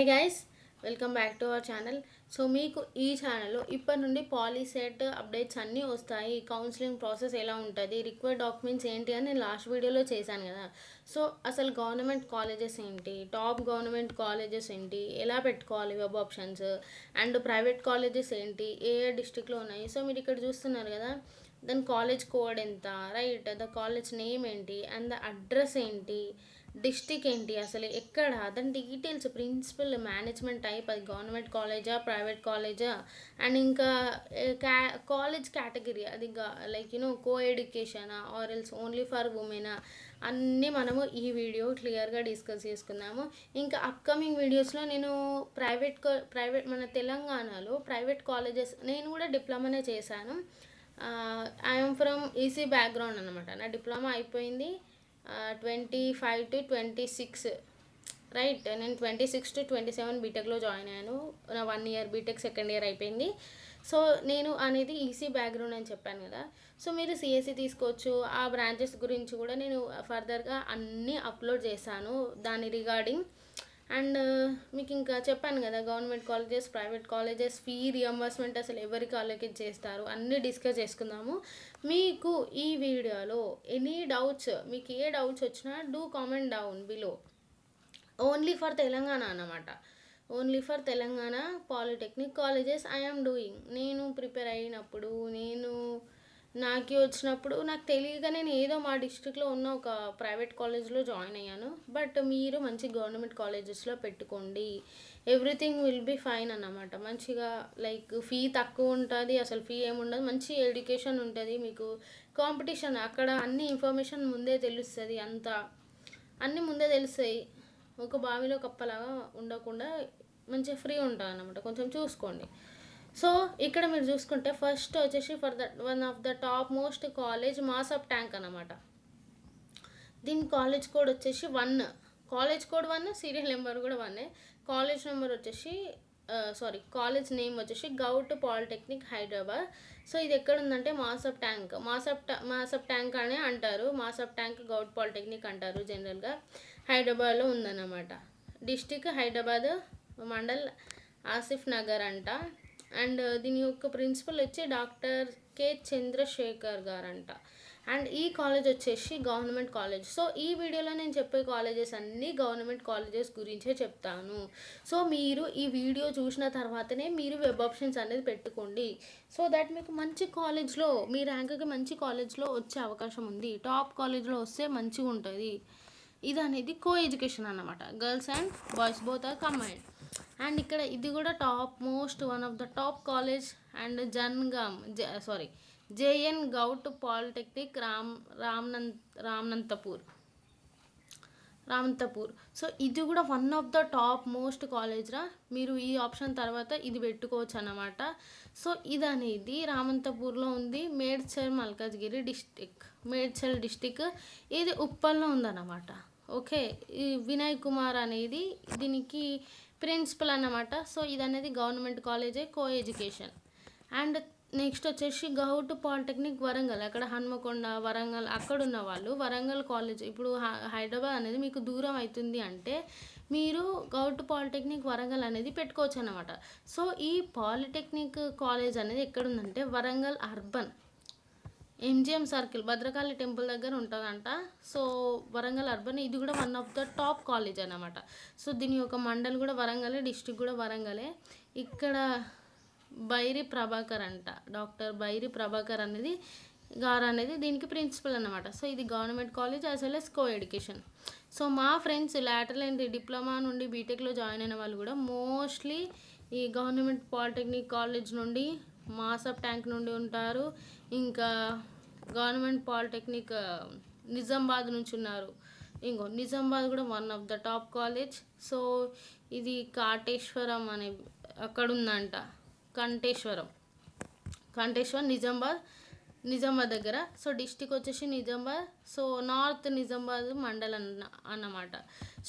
Hey guys, welcome back to our channel. So మీకు ఈ ఛానల్లో ఇప్పటి నుండి పాలీసెట్ అప్డేట్స్ అన్నీ వస్తాయి. కౌన్సిలింగ్ ప్రాసెస్ ఎలా ఉంటుంది, రిక్వైర్డ్ డాక్యుమెంట్స్ ఏంటి అని నేను లాస్ట్ వీడియోలో చేశాను కదా. సో అసలు గవర్నమెంట్ కాలేజెస్ ఏంటి, టాప్ గవర్నమెంట్ కాలేజెస్ ఏంటి, ఎలా పెట్టుకోవాలి web options, and private colleges ఏంటి, ఏ ఏ డిస్ట్రిక్ట్లో ఉన్నాయి. సో మీరు ఇక్కడ చూస్తున్నారు కదా, దాని కాలేజ్ కోడ్ ఎంత, రైట్, ద కాలేజ్ నేమ్ ఏంటి, అండ్ ద అడ్రస్ ఏంటి, డిస్టిక్ ఏంటి, అసలు ఎక్కడ, దాని డీటెయిల్స్, ప్రిన్సిపల్, మేనేజ్మెంట్ టైప్, అది గవర్నమెంట్ కాలేజా ప్రైవేట్ కాలేజా, అండ్ ఇంకా కాలేజ్ కేటగిరీ, అది లైక్ కో ఎడ్యుకేషనా ఆర్ ఎల్స్ ఓన్లీ ఫర్ ఉమెనా, అన్నీ మనము ఈ వీడియో క్లియర్గా డిస్కస్ చేసుకుందాము. ఇంకా అప్కమింగ్ వీడియోస్లో నేను ప్రైవేట్ మన తెలంగాణలో ప్రైవేట్ కాలేజెస్, నేను కూడా డిప్లొమానే చేశాను. ఐఎమ్ ఫ్రమ్ ఈసీ బ్యాక్గ్రౌండ్ అనమాట. నా డిప్లొమా అయిపోయింది 25 to 26, రైట్. నేను 26 to 27 బీటెక్లో జాయిన్ అయ్యాను. నా 1 year బీటెక్ సెకండ్ ఇయర్ అయిపోయింది. సో నేను అనేది ఈసీ బ్యాక్గ్రౌండ్ అని చెప్పాను కదా. సో మీరు సిఎస్సి తీసుకోవచ్చు. ఆ బ్రాంచెస్ గురించి కూడా నేను ఫర్దర్గా అన్నీ అప్లోడ్ చేశాను దాని రిగార్డింగ్. అండ్ మీకు ఇంకా చెప్పాను కదా, government colleges private colleges fee reimbursement అసలు ఎవరికి అలొకేట్ చేస్తారు అన్నీ డిస్కస్ చేసుకుందాము. మీకు ఈ వీడియోలో ఎనీ డౌట్స్, మీకు ఏ డౌట్స్ వచ్చినా do comment down below. Only for Telangana అన్నమాట. Only for Telangana polytechnic colleges I'm doing. నేను ప్రిపేర్ అయినప్పుడు, నాకు వచ్చినప్పుడు నాకు తెలియక నేను ఏదో మా డిస్ట్రిక్ట్లో ఉన్న ఒక ప్రైవేట్ కాలేజ్లో జాయిన్ అయ్యాను. బట్ మీరు మంచి గవర్నమెంట్ కాలేజెస్లో పెట్టుకోండి, ఎవ్రీథింగ్ విల్ బీ ఫైన్ అన్నమాట. మంచిగా లైక్ ఫీ తక్కువ ఉంటుంది, అసలు ఫీ ఏముండదు, మంచి ఎడ్యుకేషన్ ఉంటుంది. మీకు కాంపిటీషన్ అక్కడ అన్ని ఇన్ఫర్మేషన్ ముందే తెలుస్తుంది, అంతా అన్నీ ముందే తెలుస్తాయి. ఒక బావిలో కప్పలాగా ఉండకుండా మంచిగా ఫ్రీ ఉంటుంది అన్నమాట. కొంచెం చూసుకోండి. సో ఇక్కడ మీరు చూసుకుంటే ఫస్ట్ వచ్చేసి for the one of the top most college మాసప్ tank అనమాట. దీని కాలేజ్ కోడ్ వచ్చేసి 1, కాలేజ్ కోడ్ 1, సీరియల్ నెంబర్ కూడా 1. కాలేజ్ నెంబర్ వచ్చేసి కాలేజ్ నేమ్ వచ్చేసి గౌట్ పాలిటెక్నిక్ హైదరాబాద్. సో ఇది ఎక్కడ ఉందంటే మాసప్ ట్యాంక్, మాసప్ ట్యాంక్ అని అంటారు. మాసప్ ట్యాంక్ గౌట్ పాలిటెక్నిక్ అంటారు జనరల్గా. హైదరాబాద్లో ఉందన్నమాట. డిస్టిక్ హైదరాబాద్, మండల్ ఆసిఫ్ నగర్ అంట. అండ్ దీని యొక్క ప్రిన్సిపల్ వచ్చి డాక్టర్ కె చంద్రశేఖర్ గారంట. అండ్ ఈ కాలేజ్ వచ్చేసి గవర్నమెంట్ కాలేజ్. సో ఈ వీడియోలో నేను చెప్పే కాలేజెస్ అన్నీ గవర్నమెంట్ కాలేజెస్ గురించే చెప్తాను. సో మీరు ఈ వీడియో చూసిన తర్వాతనే మీరు వెబ్ ఆప్షన్స్ అనేది పెట్టుకోండి. సో దట్ మీకు మంచి కాలేజ్లో, మీ ర్యాంక్కి మంచి కాలేజ్లో వచ్చే అవకాశం ఉంది. టాప్ కాలేజ్లో వస్తే మంచిగా ఉంటుంది. ఇది అనేది కో ఎడ్యుకేషన్ అన్నమాట. Girls and boys both are combined. And ఇక్కడ ఇది కూడా top most one of the top college. And JN govt polytechnic Ramanthapur. So ఇది కూడా one of the top most కాలేజ్రా. మీరు ఈ ఆప్షన్ తర్వాత ఇది పెట్టుకోవచ్చు అన్నమాట. సో ఇది అనేది రామంతపూర్లో ఉంది. మేడ్చల్ డిస్టిక్, ఇది ఉప్పల్లో ఉందన్నమాట. ఓకే, ఈ వినయ్ కుమార్ అనేది దీనికి ప్రిన్సిపల్ అన్నమాట. సో ఇది అనేది గవర్నమెంట్ కాలేజే, కో ఎడ్యుకేషన్. అండ్ నెక్స్ట్ వచ్చేసి గౌట్ పాలిటెక్నిక్ వరంగల్, అక్కడ హన్మకొండ వరంగల్ అక్కడ ఉన్న వాళ్ళు వరంగల్ కాలేజ్. ఇప్పుడు హైదరాబాద్ అనేది మీకు దూరం అవుతుంది అంటే మీరు గౌట్ పాలిటెక్నిక్ వరంగల్ అనేది పెట్టుకోవచ్చు అన్నమాట. సో ఈ పాలిటెక్నిక్ కాలేజ్ అనేది ఎక్కడుందంటే Warangal urban, MGM circle, Bhadrakali temple దగ్గర ఉంటుందంట. సో వరంగల్ అర్బన్, ఇది కూడా one of the top college అన్నమాట. సో దీని యొక్క మండల్ కూడా వరంగలే, డిస్ట్రిక్ట్ కూడా వరంగలే. ఇక్కడ బైరి ప్రభాకర్ అంట, డాక్టర్ బైరి ప్రభాకర్ అనేది దీనికి ప్రిన్సిపల్ అన్నమాట. సో ఇది government college as well as coeducation. So మా ఫ్రెండ్స్ లాటరల్ ఎంట్రీ డిప్లొమా నుండి బీటెక్లో జాయిన్ అయిన వాళ్ళు కూడా మోస్ట్లీ ఈ గవర్నమెంట్ పాలిటెక్నిక్ కాలేజ్ నుండి, మాసప్ ట్యాంక్ నుండి ఉంటారు. ఇంకా గవర్నమెంట్ పాలిటెక్నిక్ నిజామాబాద్ నుంచి ఉన్నారు. నిజామాబాద్ కూడా one of the top college. So ఇది కాటేశ్వరం అనే అక్కడ ఉందంట, కంటేశ్వరం నిజామాబాద్ దగ్గర. సో డిస్టిక్ వచ్చేసి నిజామాబాద్. సో నార్త్ నిజామాబాద్ మండల్ అన్నమాట.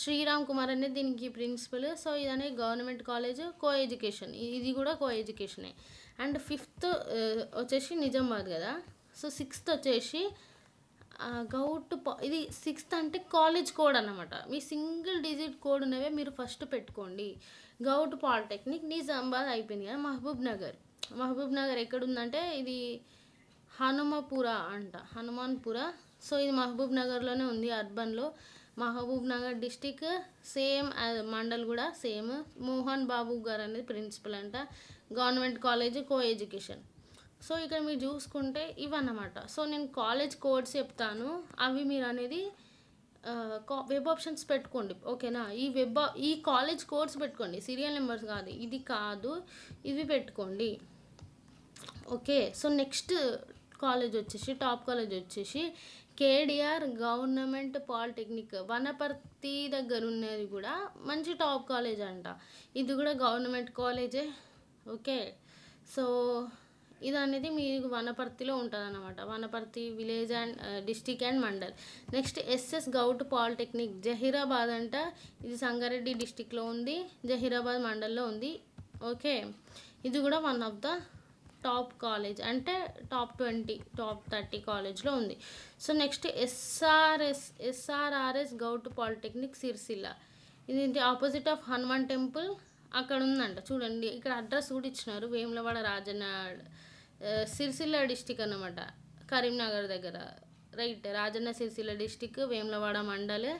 శ్రీరామ్ కుమార్ అనేది దీనికి ప్రిన్సిపల్. సో ఇది అనేది గవర్నమెంట్ కాలేజ్, కో ఎడ్యుకేషన్, ఇది కూడా కో ఎడ్యుకేషనే. అండ్ 5th వచ్చేసి నిజామాబాద్ కదా. సో 6th వచ్చేసి ఇది సిక్స్త్ అంటే కాలేజ్ కోడ్ అన్నమాట. మీ సింగిల్ డిజిట్ కోడ్ ఉన్నవే మీరు ఫస్ట్ పెట్టుకోండి. గౌట్ పాలిటెక్నిక్ నిజామాబాద్ అయిపోయింది కదా. మహబూబ్ నగర్ ఎక్కడుందంటే ఇది హనుమపుర అంట, హనుమాన్పుర. సో ఇది మహబూబ్ నగర్లోనే ఉంది, అర్బన్లో. మహబూబ్ నగర్ డిస్టిక్ సేమ్ మండల్ కూడా సేమ్. మోహన్ బాబు గారు అనేది ప్రిన్సిపల్ అంట. Government college, co education. So ఇక్కడ మీరు చూసుకుంటే ఇవన్నమాట. సో నేను కాలేజ్ కోడ్స్ చెప్తాను, అవి మీరు అనేది వెబ్ ఆప్షన్స్ పెట్టుకోండి, ఓకేనా. ఈ కాలేజ్ కోడ్స్ పెట్టుకోండి, సీరియల్ నెంబర్స్ కాదు, ఇది కాదు, ఇవి పెట్టుకోండి, ఓకే. సో నెక్స్ట్ కాలేజ్ వచ్చేసి, టాప్ కాలేజ్ వచ్చేసి కేడిఆర్ గవర్నమెంట్ పాలిటెక్నిక్, వనపర్తి దగ్గర ఉన్నది కూడా మంచి టాప్ కాలేజ్ అంట. ఇది కూడా గవర్నమెంట్ కాలేజే, ఓకే. సో ఇది అనేది మీకు వనపర్తిలో ఉంటుంది అన్నమాట, Vanaparthi village and district and mandal. Next SS govt polytechnic Zaheerabad అంట. ఇది సంగారెడ్డి డిస్టిక్లో ఉంది, జహీరాబాద్ మండల్లో ఉంది, ఓకే. ఇది కూడా one of the top college, అంటే టాప్ 20 టాప్ 30 కాలేజ్లో ఉంది. So next SRRS govt polytechnic Sircilla. ఇది ఆపోజిట్ ఆఫ్ హనుమాన్ టెంపుల్ అక్కడ ఉందంట. చూడండి ఇక్కడ అడ్రస్ కూడా ఇచ్చినారు, వేములవాడ రాజన్న, సిరిసిల్ల డిస్టిక్ అన్నమాట, కరీంనగర్ దగ్గర, రైట్. రాజన్న సిరిసిల్ల డిస్టిక్, వేములవాడ మండల్.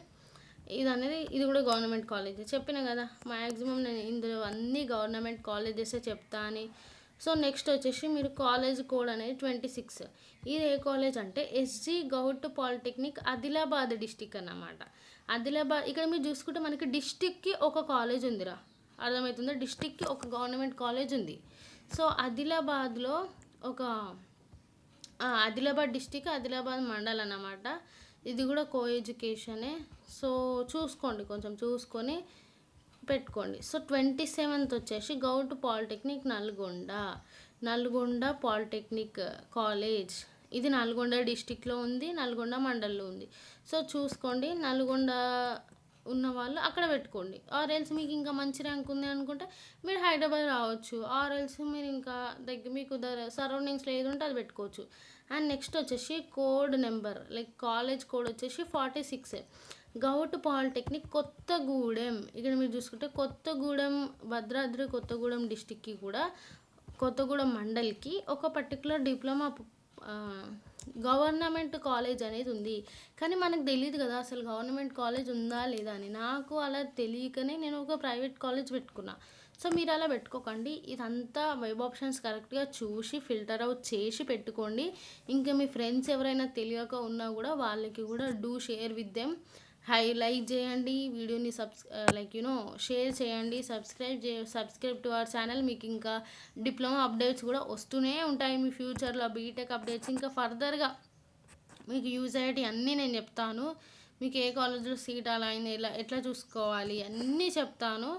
ఇది కూడా గవర్నమెంట్ కాలేజ్. చెప్పిన కదా మ్యాక్సిమం నేను ఇందులో అన్ని గవర్నమెంట్ కాలేజెసే చెప్తా అని. సో నెక్స్ట్ వచ్చేసి మీరు కాలేజ్ కోడ్ అనేది 26. ఇది ఏ కాలేజ్ అంటే SG govt polytechnic Adilabad district అన్నమాట. ఆదిలాబాద్ ఇక్కడ మీరు చూసుకుంటే మనకి డిస్టిక్కి ఒక కాలేజ్ ఉందిరా, అర్థమవుతుందా. డిస్టిక్కి ఒక గవర్నమెంట్ కాలేజ్ ఉంది. సో ఆదిలాబాద్లో ఒక ఆదిలాబాద్ డిస్టిక్, ఆదిలాబాద్ మండల్ అన్నమాట. ఇది కూడా కో ఎడ్యుకేషనే. సో చూసుకోండి, కొంచెం చూసుకొని పెట్టుకోండి. సో 27th వచ్చేసి govt polytechnic Nalgonda polytechnic college. ఇది నల్గొండ డిస్టిక్లో ఉంది, నల్గొండ మండల్లో ఉంది. సో చూసుకోండి, నల్గొండ ఉన్న వాళ్ళు అక్కడ పెట్టుకోండి. ఆర్ ఎల్స్ మీకు ఇంకా మంచి ర్యాంక్ ఉంది అనుకుంటే మీరు హైదరాబాద్ రావచ్చు, ఆర్ ఎల్స్ మీరు ఇంకా మీకు సరౌండింగ్స్లో ఏది ఉంటే అది పెట్టుకోవచ్చు. అండ్ నెక్స్ట్ వచ్చేసి code number, like college code వచ్చేసి 46. Govt polytechnic Kothagudem. ఇక్కడ మీరు చూసుకుంటే కొత్తగూడెం, భద్రాద్రి కొత్తగూడెం డిస్టిక్కి కూడా, కొత్తగూడెం మండల్కి ఒక పర్టికులర్ డిప్లొమా గవర్నమెంట్ కాలేజ్ అనేది ఉంది. కానీ మనకు తెలియదు కదా అసలు గవర్నమెంట్ కాలేజ్ ఉందా లేదా అని. నాకు అలా తెలియకనే నేను ఒక ప్రైవేట్ కాలేజ్ పెట్టుకున్నా. సో మీరు అలా పెట్టుకోకండి, ఇదంతా వెబ్ ఆప్షన్స్ కరెక్ట్గా చూసి ఫిల్టర్ అవుట్ చేసి పెట్టుకోండి. ఇంకా మీ ఫ్రెండ్స్ ఎవరైనా తెలియక ఉన్నా కూడా వాళ్ళకి కూడా do share with them. Like చేయండి వీడియోని, షేర్ చేయండి, సబ్స్క్రైబ్ టు అవర్ ఛానల్. మీకు ఇంకా డిప్లొమా అప్డేట్స్ కూడా వస్తూనే ఉంటాయి మీ ఫ్యూచర్లో, బీటెక్ అప్డేట్స్ ఇంకా ఫర్దర్గా మీకు యూజ్ అయ్యేటి అన్నీ నేను చెప్తాను. మీకు ఏ కాలేజ్లో సీట్ అలా అయింది, ఎట్లా చూసుకోవాలి అన్నీ చెప్తాను.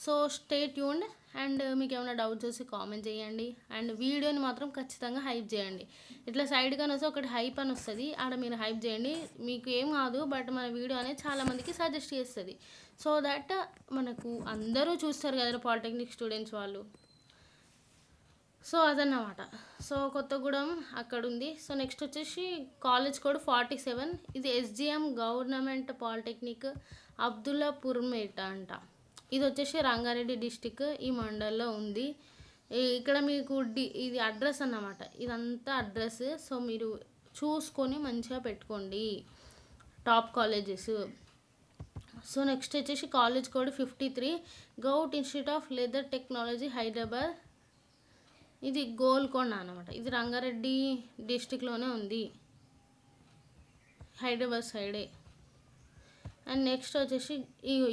So stay tuned. అండ్ మీకు ఏమైనా డౌట్స్ వస్తే కామెంట్ చేయండి. అండ్ వీడియోని మాత్రం ఖచ్చితంగా హైప్ చేయండి. ఇట్లా సైడ్గా వస్తే ఒకటి హైప్ అని వస్తుంది, ఆడ మీరు హైప్ చేయండి. మీకు ఏం కాదు, బట్ మన వీడియో అనేది చాలామందికి సజెస్ట్ చేస్తుంది. సో దట్ మనకు అందరూ చూస్తారు కదా పాలిటెక్నిక్ స్టూడెంట్స్ వాళ్ళు. సో అదన్నమాట. సో కొత్తగూడెం అక్కడ ఉంది. సో నెక్స్ట్ వచ్చేసి కాలేజ్ కోడ్ 47. ఇది ఎస్జిఎం గవర్నమెంట్ పాలిటెక్నిక్ అబ్దుల్లాపూర్మేట అంట. ఇది వచ్చేసి రంగారెడ్డి డిస్టిక్, ఈ మండల్లో ఉంది. ఇక్కడ మీకు ఇది అడ్రస్ అన్నమాట, ఇదంతా అడ్రస్. సో మీరు చూసుకొని మంచిగా పెట్టుకోండి టాప్ కాలేజెస్. సో నెక్స్ట్ వచ్చేసి college code 53. Govt institute of leather technology Hyderabad. ఇది గోల్కొండ అన్నమాట. ఇది రంగారెడ్డి డిస్టిక్లోనే ఉంది, హైదరాబాద్ సైడే. అండ్ నెక్స్ట్ వచ్చేసి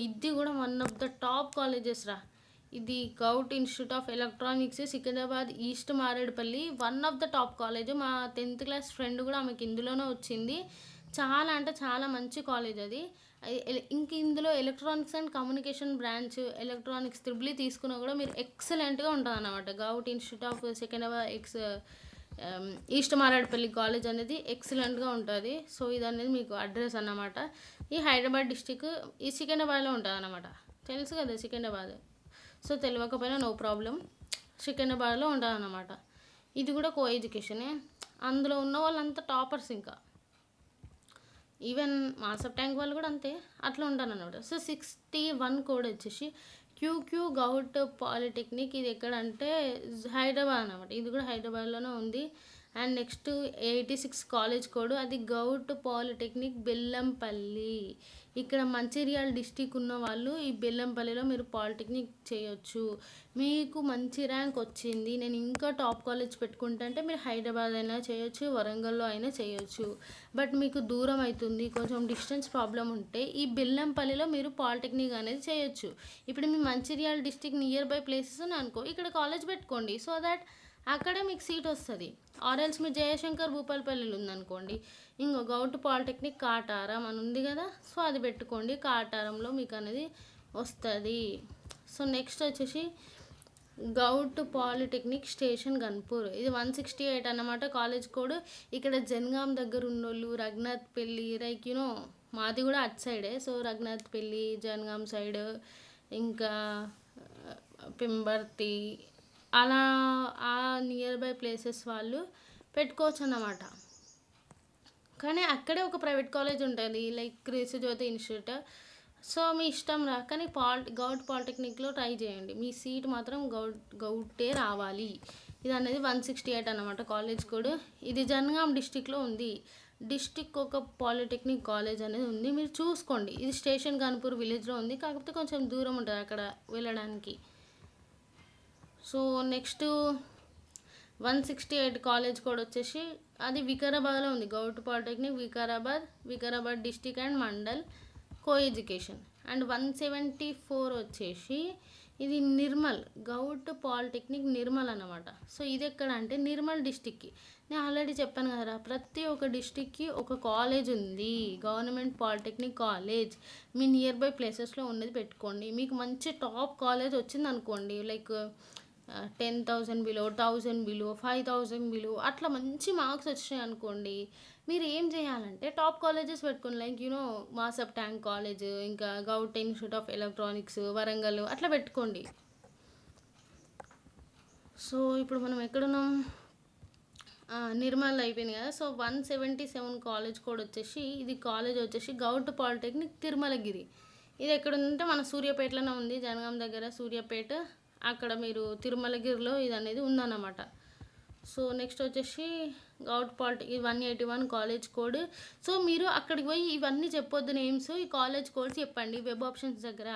ఇది కూడా one of the top colleges రా. ఇది govt institute of electronics, Secunderabad east Marredpally, one of the top college. మా 10th క్లాస్ ఫ్రెండ్ కూడా ఆమెకి ఇందులోనే వచ్చింది. చాలా అంటే చాలా మంచి కాలేజ్ అది. ఇంక ఇందులో electronics and communication branch, electronics triple తీసుకున్నా కూడా మీరు ఎక్సలెంట్గా ఉంటుంది అన్నమాట. Govt institute of Secunderabad east Marredpally college అనేది ఎక్సలెంట్గా ఉంటుంది. సో ఇది అనేది మీకు అడ్రస్ అన్నమాట. ఈ హైదరాబాద్ డిస్టిక్, ఈ సికింద్రాబాద్లో ఉంటుంది అన్నమాట. తెలుసు కదా సికింద్రాబాద్. సో తెలియకపోయినా నో ప్రాబ్లం, సికింద్రాబాద్లో ఉంటుంది అన్నమాట. ఇది కూడా కో ఎడ్యుకేషనే. అందులో ఉన్న వాళ్ళంతా టాపర్స్ ఇంకా. ఈవెన్ మాసప్ ట్యాంక్ వాళ్ళు కూడా అంతే, అట్లా ఉంటాను అనమాట. సో 61 కోడ్ వచ్చేసి క్యూక్యూ గౌట్ పాలిటెక్నిక్. ఇది ఎక్కడ అంటే హైదరాబాద్ అనమాట. ఇది కూడా హైదరాబాద్లోనే ఉంది. అండ్ నెక్స్ట్ 86 కాలేజ్ కోడ్, అది గౌట్ పాలిటెక్నిక్ బెల్లంపల్లి. ఇక్కడ మంచిర్యాల డిస్టిక్ ఉన్న వాళ్ళు ఈ బెల్లంపల్లిలో మీరు పాలిటెక్నిక్ చేయొచ్చు. మీకు మంచి ర్యాంక్ వచ్చింది, నేను ఇంకా టాప్ కాలేజ్ పెట్టుకుంటా అంటే మీరు హైదరాబాద్ అయినా చేయొచ్చు, వరంగల్లో అయినా చేయొచ్చు. బట్ మీకు దూరం అవుతుంది, కొంచెం డిస్టెన్స్ ప్రాబ్లం ఉంటే ఈ బెల్లంపల్లిలో మీరు పాలిటెక్నిక్ అనేది చేయొచ్చు. ఇప్పుడు మీ Mancherial district near by places అని అనుకో, ఇక్కడ కాలేజ్ పెట్టుకోండి, సో దట్ అక్కడే మీకు సీట్ వస్తుంది. ఆర్ఎల్స్ మీ జయశంకర్ భూపాలపల్లిలో ఉందనుకోండి, ఇంకో గౌట్ పాలిటెక్నిక్ కాటారం అని ఉంది కదా, సో అది పెట్టుకోండి, కాటారంలో మీకు అనేది వస్తుంది. సో నెక్స్ట్ వచ్చేసి గౌట్ పాలిటెక్నిక్ స్టేషన్ గన్పూర్. ఇది 168 అన్నమాట కాలేజ్ కోడ్. ఇక్కడ జనగాం దగ్గర ఉన్నోళ్ళు, రఘునాథ్ పెళ్ళి, లైక్ యూనో మాది కూడా అటు సైడే. సో రఘునాథ్ పెళ్ళి, జనగాం సైడ్, ఇంకా పింబర్తి, అలా ఆ నియర్ బై ప్లేసెస్ వాళ్ళు పెట్టుకోవచ్చు అన్నమాట. కానీ అక్కడే ఒక ప్రైవేట్ కాలేజ్ ఉంటుంది, లైక్ క్రీస్తు జ్యోతి ఇన్స్టిట్యూట్. సో మీ ఇష్టం రా, కానీ గౌట్ పాలిటెక్నిక్లో ట్రై చేయండి, మీ సీట్ మాత్రం గౌటే రావాలి. ఇది అనేది 168 అన్నమాట కాలేజ్ కోడ్. ఇది జనగాం డిస్టిక్లో ఉంది. డిస్టిక్ ఒక పాలిటెక్నిక్ కాలేజ్ అనేది ఉంది, మీరు చూసుకోండి. ఇది స్టేషన్ గన్పూర్ విలేజ్లో ఉంది, కాకపోతే కొంచెం దూరం ఉంటుంది అక్కడ వెళ్ళడానికి. సో నెక్స్ట్ 168 కాలేజ్ కోడ్ వచ్చేసి అది వికారాబాద్లో ఉంది. Govt polytechnic Vikarabad district and mandal co education. And 174 వచ్చేసి ఇది నిర్మల్, గౌట్ పాలిటెక్నిక్ నిర్మల్ అన్నమాట. సో ఇది ఎక్కడ అంటే నిర్మల్ డిస్టిక్కి. నేను ఆల్రెడీ చెప్పాను కదా, ప్రతి ఒక్క డిస్టిక్కి ఒక కాలేజ్ ఉంది, government polytechnic college. Me near by ప్లేసెస్లో ఉన్నది పెట్టుకోండి. మీకు మంచి టాప్ కాలేజ్ వచ్చింది అనుకోండి, లైక్ 10,000 బిలో, 1,000 బిలో, 5,000 బిలో, అట్లా మంచి మార్క్స్ వచ్చినాయి అనుకోండి, మీరు ఏం చేయాలంటే టాప్ కాలేజెస్ పెట్టుకోండి, like you know Masab Tank college, ఇంకా govt institute of electronics Warangal, అట్లా పెట్టుకోండి. సో ఇప్పుడు మనం ఎక్కడున్నాం, నిర్మల్ అయిపోయింది కదా. సో 177 కాలేజ్ కోడ్ వచ్చేసి, ఇది కాలేజ్ వచ్చేసి గౌట్ పాలిటెక్నిక్ తిరుమలగిరి. ఇది ఎక్కడ ఉందంటే మన సూర్యాపేటలోనే ఉంది, జనగాం దగ్గర సూర్యాపేట, అక్కడ మీరు తిరుమలగిరిలో ఇది అనేది ఉందన్నమాట. సో నెక్స్ట్ వచ్చేసి govt polytechnic 181 college code. So మీరు అక్కడికి పోయి ఇవన్నీ చెప్పొద్దు నేమ్స్, ఈ కాలేజ్ కోడ్స్ చెప్పండి వెబ్ ఆప్షన్స్ దగ్గర.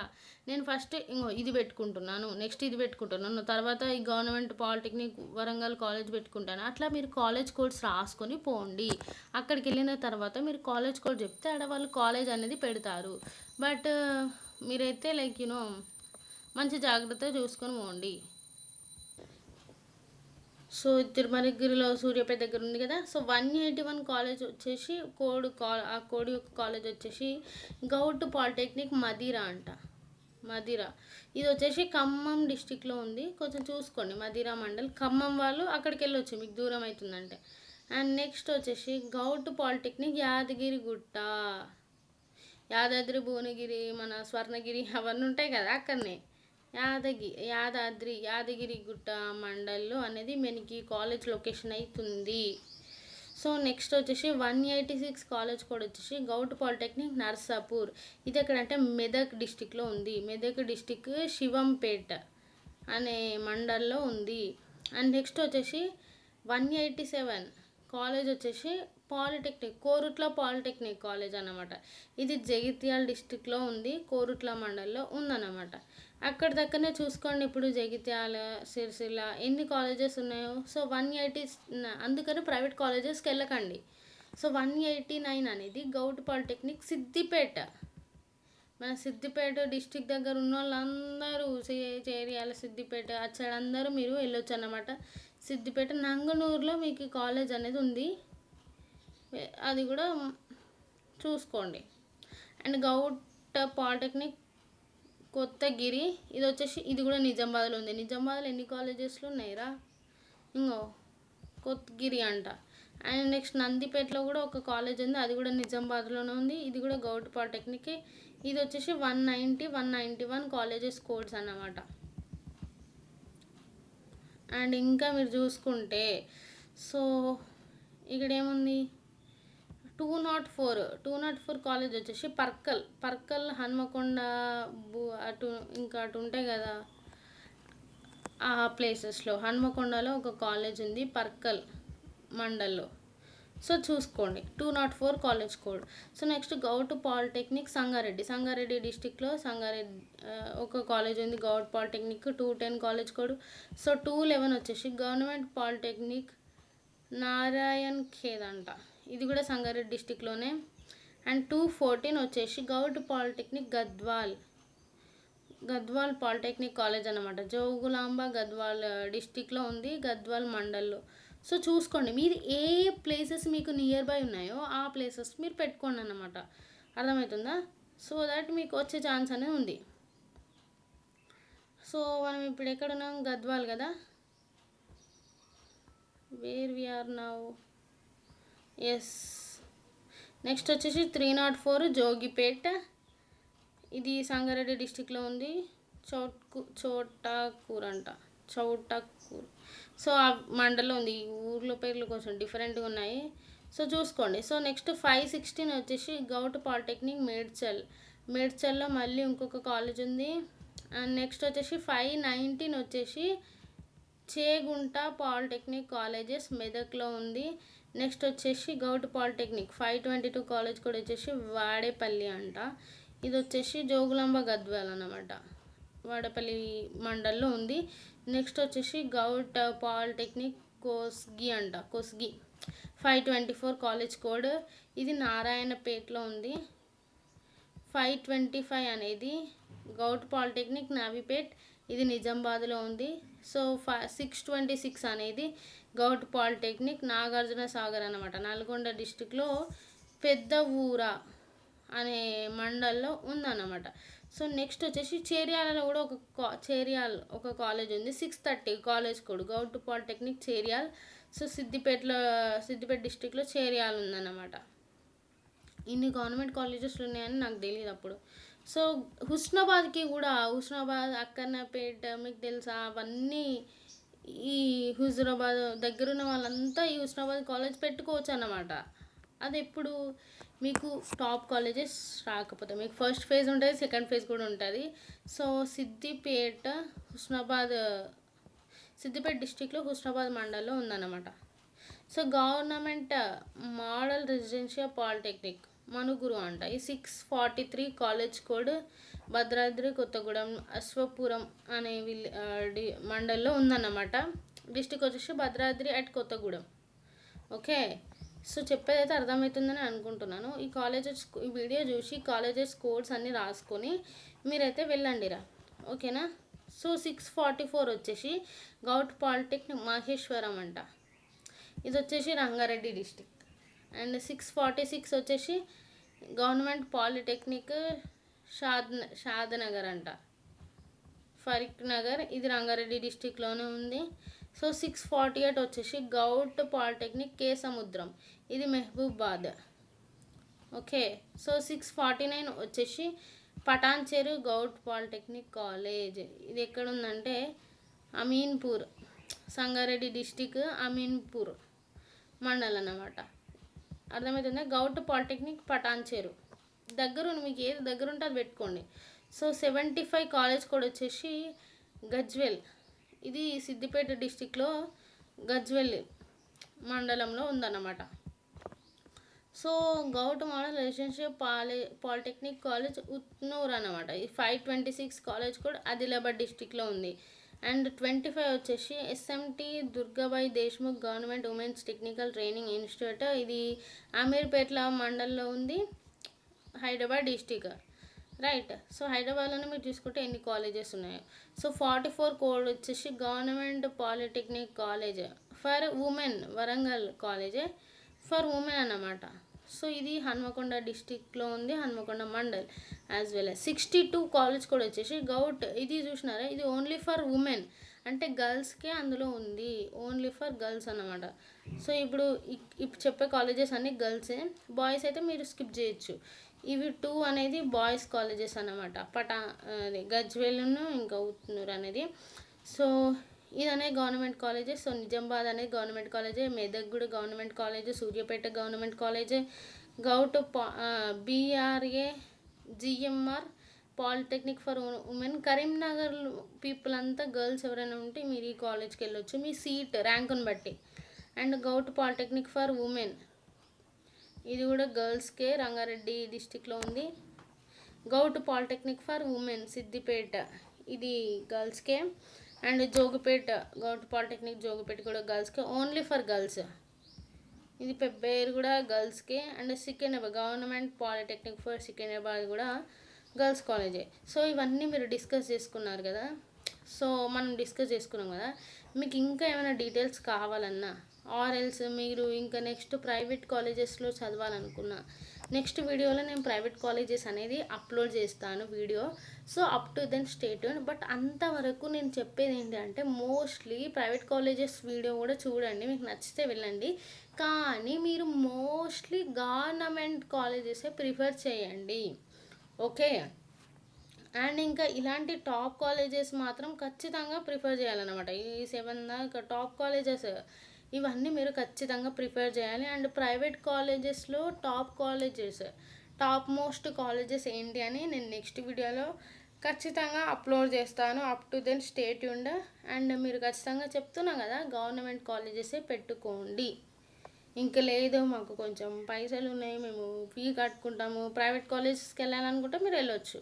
నేను ఫస్ట్ ఇది పెట్టుకుంటున్నాను, నెక్స్ట్ ఇది పెట్టుకుంటున్నాను, తర్వాత ఈ గవర్నమెంట్ పాలిటెక్నిక్ వరంగల్ కాలేజ్ పెట్టుకుంటాను, అట్లా మీరు కాలేజ్ కోడ్స్ రాసుకొని పోండి. అక్కడికి వెళ్ళిన తర్వాత మీరు కాలేజ్ కోడ్ చెప్తే ఆడ వాళ్ళు కాలేజ్ అనేది పెడతారు. బట్ మీరైతే లైక్ యూనో మంచి జాగ్రత్తగా చూసుకొని పోండి. సో తిరుమలగిరిలో సూర్యాపేట దగ్గర ఉంది కదా. సో 181 కాలేజ్ వచ్చేసి ఆ కోడ్ యొక్క కాలేజ్ వచ్చేసి గౌట్ పాలిటెక్నిక్ మదిరా అంట. మదిరా ఇది వచ్చేసి ఖమ్మం డిస్టిక్లో ఉంది, కొంచెం చూసుకోండి. మదిరా మండల్, ఖమ్మం వాళ్ళు అక్కడికి వెళ్ళొచ్చు మీకు దూరం అవుతుందంటే. అండ్ నెక్స్ట్ వచ్చేసి గౌట్ పాలిటెక్నిక్ యాదగిరిగుట్ట, యాదాద్రి భువనగిరి, మన స్వర్ణగిరి అవన్నీ ఉంటాయి కదా అక్కడనే. యాదగిరిగుట్ట మండల్లో అనేది మనకి కాలేజ్ లొకేషన్ అవుతుంది. సో నెక్స్ట్ వచ్చేసి 186 కాలేజ్ కోడ్ వచ్చేసి గౌట్ పాలిటెక్నిక్ నర్సాపూర్. ఇది ఎక్కడంటే మెదక్ డిస్టిక్లో ఉంది. మెదక్ డిస్టిక్ శివంపేట అనే మండల్లో ఉంది. అండ్ నెక్స్ట్ వచ్చేసి 187 కాలేజ్ వచ్చేసి పాలిటెక్నిక్ కోరుట్ల పాలిటెక్నిక్ కాలేజ్ అన్నమాట. ఇది జగిత్యాల డిస్టిక్లో ఉంది, కోరుట్ల మండల్లో ఉందన్నమాట. అక్కడ దగ్గరనే చూసుకోండి. ఇప్పుడు జగిత్యాల, సిరిసిల్ల ఎన్ని కాలేజెస్ ఉన్నాయో. సో 180, అందుకని ప్రైవేట్ కాలేజెస్కి వెళ్ళకండి. సో 189 అనేది గౌట్ పాలిటెక్నిక్ సిద్దిపేట. మన సిద్దిపేట డిస్టిక్ దగ్గర ఉన్న వాళ్ళందరూ చేరియాల, సిద్దిపేట అటు సైడ్ అందరూ మీరు వెళ్ళొచ్చు అన్నమాట. సిద్దిపేట నంగనూరులో మీకు కాలేజ్ అనేది ఉంది, అది కూడా చూసుకోండి. అండ్ గౌట్ పాలిటెక్నిక్ కొత్తగిరి, ఇది వచ్చేసి ఇది కూడా నిజామాబాద్లో ఉంది. నిజామాబాద్లో ఎన్ని కాలేజెస్లు ఉన్నాయిరా, ఇంకో కొత్తగిరి అంట. అండ్ నెక్స్ట్ నందిపేటలో కూడా ఒక కాలేజ్ ఉంది, అది కూడా నిజామాబాద్లోనే ఉంది, ఇది కూడా గౌట్ పాలిటెక్నిక్. ఇది వచ్చేసి 190, 191 కాలేజెస్ కోడ్స్ అన్నమాట. అండ్ ఇంకా మీరు చూసుకుంటే సో ఇక్కడ ఏముంది, 204 కాలేజ్ వచ్చేసి పర్కల్ హన్మకొండ అటు ఇంకా అటు ఉంటాయి కదా ఆ ప్లేసెస్లో. హన్మకొండలో ఒక కాలేజ్ ఉంది పర్కల్ మండల్లో. సో చూసుకోండి 204 college code. So next govt polytechnic Sangareddy డిస్టిక్లో ఒక కాలేజ్ ఉంది govt polytechnic 210 college code. So 211 వచ్చేసి గవర్నమెంట్ పాలిటెక్నిక్ నారాయణ్ ఖేద్ అంట, ఇది కూడా సంగారెడ్డి డిస్టిక్లోనే. అండ్ 214 వచ్చేసి govt polytechnic Gadwal polytechnic college అనమాట. జోగులాంబ గద్వాల్ డిస్టిక్లో ఉంది, గద్వాల్ మండల్లో. సో చూసుకోండి మీరు ఏ ప్లేసెస్ మీకు నియర్ బై ఉన్నాయో ఆ ప్లేసెస్ మీరు పెట్టుకోండి అన్నమాట. అర్థమవుతుందా? సో దట్ మీకు వచ్చే ఛాన్స్ అనేది ఉంది. సో మనం ఇప్పుడు ఎక్కడున్నాం? గద్వాల్ కదా. Where we are now? Yes. Next వచ్చేసి 304 జోగిపేట్, ఇది సంగారెడ్డి డిస్టిక్లో ఉంది. చౌటాకూర్. సో ఆ మండల్లో ఉంది. ఈ ఊర్లో పేర్లు కొంచెం డిఫరెంట్గా ఉన్నాయి, సో చూసుకోండి. సో నెక్స్ట్ 516 వచ్చేసి గౌట్ పాలిటెక్నిక్ మేడ్చల్లో మళ్ళీ ఇంకొక కాలేజ్ ఉంది. అండ్ నెక్స్ట్ వచ్చేసి 519 వచ్చేసి చేగుంట పాలిటెక్నిక్ కాలేజెస్ మెదక్లో ఉంది. నెక్స్ట్ వచ్చేసి గౌట్ పాలిటెక్నిక్ 522 కాలేజ్ కూడా వచ్చేసి వాడేపల్లి అంట, ఇది వచ్చేసి జోగులాంబ గద్వాల్ అన్నమాట, వాడపల్లి మండల్లో ఉంది. నెక్స్ట్ వచ్చేసి govt polytechnic Kosgi 524 college code, ఇది నారాయణపేటలో ఉంది. 525 అనేది గౌట్ పాలిటెక్నిక్ నావిపేట్, ఇది నిజామాబాద్లో ఉంది. సో 626 అనేది గౌట్ పాలిటెక్నిక్ నాగార్జున సాగర్ అనమాట, నల్గొండ డిస్టిక్లో పెద్ద ఊర అనే మండల్లో ఉందన్నమాట. సో నెక్స్ట్ వచ్చేసి చేర్యాలలో కూడా ఒక కాలేజ్ ఉంది. 630 college code govt polytechnic Cheriyal. So Siddipet డిస్టిక్లో చేర్యాల్ ఉందన్నమాట. ఇన్ని గవర్నమెంట్ కాలేజెస్లు ఉన్నాయని నాకు తెలియదు అప్పుడు. సో హుస్నాబాద్ అక్కన్నపేట మీకు తెలుసా, అవన్నీ ఈ హుజురాబాద్ దగ్గరున్న వాళ్ళంతా ఈ హుస్నాబాద్ కాలేజ్ పెట్టుకోవచ్చు అన్నమాట. అది ఎప్పుడు మీకు టాప్ కాలేజెస్ రాకపోతే మీకు ఫస్ట్ ఫేజ్ ఉంటుంది, సెకండ్ ఫేజ్ కూడా ఉంటుంది. సో సిద్దిపేట డిస్టిక్లో హుస్నాబాద్ మండల్లో ఉందన్నమాట. So government model residential polytechnic Manuguru అంట, ఈ 643 కాలేజ్ కోడ్ భద్రాద్రి కొత్తగూడెం అశ్వపురం అనే మండల్లో ఉందన్నమాట. డిస్టిక్ వచ్చేసి Bhadradri at Kothagudem. Okay, so చెప్పేదైతే అర్థమవుతుందని అనుకుంటున్నాను. ఈ వీడియో చూసి కాలేజెస్ కోడ్స్ అన్నీ రాసుకొని మీరైతే వెళ్ళండిరా, ఓకేనా. సో 644 వచ్చేసి గౌట్ పాలిటెక్నిక్ మహేశ్వరం అంట, ఇది వచ్చేసి రంగారెడ్డి డిస్టిక్. అండ్ 646 వచ్చేసి గవర్నమెంట్ పాలిటెక్నిక్ షాద్నగర్ అంట, ఫరీక్ నగర్, ఇది రంగారెడ్డి డిస్టిక్లోనే ఉంది. సో 648 వచ్చేసి గౌట్ పాలిటెక్నిక్ కే సముద్రం, ఇది మహబూబాద్. ఓకే, సో 649 వచ్చేసి పటాన్చెరు గౌట్ పాలిటెక్నిక్ కాలేజ్, ఇది ఎక్కడ ఉందంటే అమీన్పూర్, సంగారెడ్డి డిస్టిక్ అమీన్పూర్ మండల్ అన్నమాట. అర్థమవుతుందా? గౌట్ పాలిటెక్నిక్ పటాన్చెరు మీకు ఏది దగ్గర ఉంటే అది పెట్టుకోండి. సో 75 కాలేజ్ కోడ్ వచ్చేసి గజ్వెల్, ఇది సిద్దిపేట డిస్టిక్లో గజ్వెల్ మండలంలో ఉందన్నమాట. So govt model residential polytechnic college Utnoor అన్నమాట, ఈ 526 కాలేజ్ కోడ్ ఆదిలాబాద్ డిస్టిక్లో ఉంది. అండ్ 25 వచ్చేసి SMT Durgabai Deshmukh government women's technical training institute, ఇది అమీర్పేట్ల మండల్లో ఉంది, హైదరాబాద్ డిస్టిక్, రైట్. సో హైదరాబాద్లోనే మీరు చూసుకుంటే ఎన్ని కాలేజెస్ ఉన్నాయో. సో 44 కోడ్ వచ్చేసి government polytechnic college for women, Warangal college for women అన్నమాట. సో ఇది హన్మకొండ డిస్టిక్లో ఉంది, Hanamkonda mandal as well. 62 college కూడా వచ్చేసి గౌట్, ఇది చూసినారా, ఇది ఓన్లీ ఫర్ ఉమెన్ అంటే గర్ల్స్కే అందులో ఉంది, ఓన్లీ ఫర్ గర్ల్స్ అన్నమాట. సో ఇప్పుడు చెప్పే కాలేజెస్ అన్నీ గర్ల్సే, బాయ్స్ అయితే మీరు స్కిప్ చేయొచ్చు. ఇవి 2 అనేది బాయ్స్ కాలేజెస్ అన్నమాట, గజ్వేల్ను ఇంకా ఉత్నూర్ అనేది. సో ఇదనే గవర్నమెంట్ కాలేజే. సో నిజామాబాద్ అనేది గవర్నమెంట్ కాలేజే, మెదక్ కూడా గవర్నమెంట్ కాలేజే, సూర్యాపేట గవర్నమెంట్ కాలేజే, govt BRA GMR polytechnic for women. Karimnagar people అంతా గర్ల్స్ ఎవరైనా ఉంటే మీరు ఈ కాలేజ్కి వెళ్ళొచ్చు మీ సీట్ ర్యాంకుని బట్టి. And govt polytechnic for women, ఇది కూడా గర్ల్స్కే, రంగారెడ్డి డిస్టిక్లో ఉంది. Govt polytechnic for women Siddipet, ఇది గర్ల్స్కే. And Jogipet, govt polytechnic Jogipet కూడా గర్ల్స్కే, ఓన్లీ ఫర్ గర్ల్స్, ఇది పేరు కూడా గర్ల్స్కే. And Secunderabad government polytechnic for Secunderabad కూడా గర్ల్స్ కాలేజే. సో ఇవన్నీ మీరు డిస్కస్ చేసుకున్నారు కదా, సో మనం డిస్కస్ చేసుకున్నాం కదా. మీకు ఇంకా ఏమైనా డీటెయిల్స్ కావాలన్నా ఆర్ఎల్స్ మీరు ఇంకా నెక్స్ట్ ప్రైవేట్ కాలేజెస్లో చదవాలనుకున్నా నెక్స్ట్ వీడియోలో నేను ప్రైవేట్ కాలేజెస్ అనేది అప్లోడ్ చేస్తాను video. So up to then stay tune. But అంతవరకు నేను చెప్పేది ఏంటంటే మోస్ట్లీ ప్రైవేట్ కాలేజెస్ వీడియో కూడా చూడండి, మీకు నచ్చితే వెళ్ళండి. కానీ మీరు మోస్ట్లీ గవర్నమెంట్ కాలేజెసే ప్రిఫర్ చేయండి, ఓకే. అండ్ ఇంకా ఇలాంటి టాప్ కాలేజెస్ మాత్రం ఖచ్చితంగా ప్రిఫర్ చేయాలన్నమాట. ఈ 7 దాకా టాప్ కాలేజెస్ ఇవన్నీ మీరు ఖచ్చితంగా ప్రిఫర్ చేయాలి. అండ్ ప్రైవేట్ కాలేజెస్లో టాప్ మోస్ట్ కాలేజెస్ ఏంటి అని నేను నెక్స్ట్ వీడియోలో ఖచ్చితంగా అప్లోడ్ చేస్తాను. Up to then stay tuned. And మీరు ఖచ్చితంగా చెప్తున్నా కదా గవర్నమెంట్ కాలేజెసే పెట్టుకోండి. ఇంకా లేదు మాకు కొంచెం పైసలు ఉన్నాయి మేము ఫీ కట్టుకుంటాము ప్రైవేట్ కాలేజెస్కి వెళ్ళాలనుకుంటే మీరు వెళ్ళొచ్చు.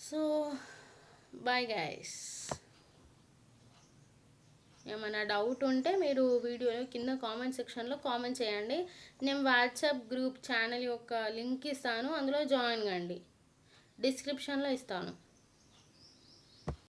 So bye guys. ఏమైనా డౌట్ ఉంటే మీరు వీడియోలో కింద కామెంట్ సెక్షన్లో కామెంట్ చేయండి. నేను వాట్సాప్ గ్రూప్ ఛానల్ యొక్క లింక్ ఇస్తాను, అందులో జాయిన్ కండి, డిస్క్రిప్షన్లో ఇస్తాను.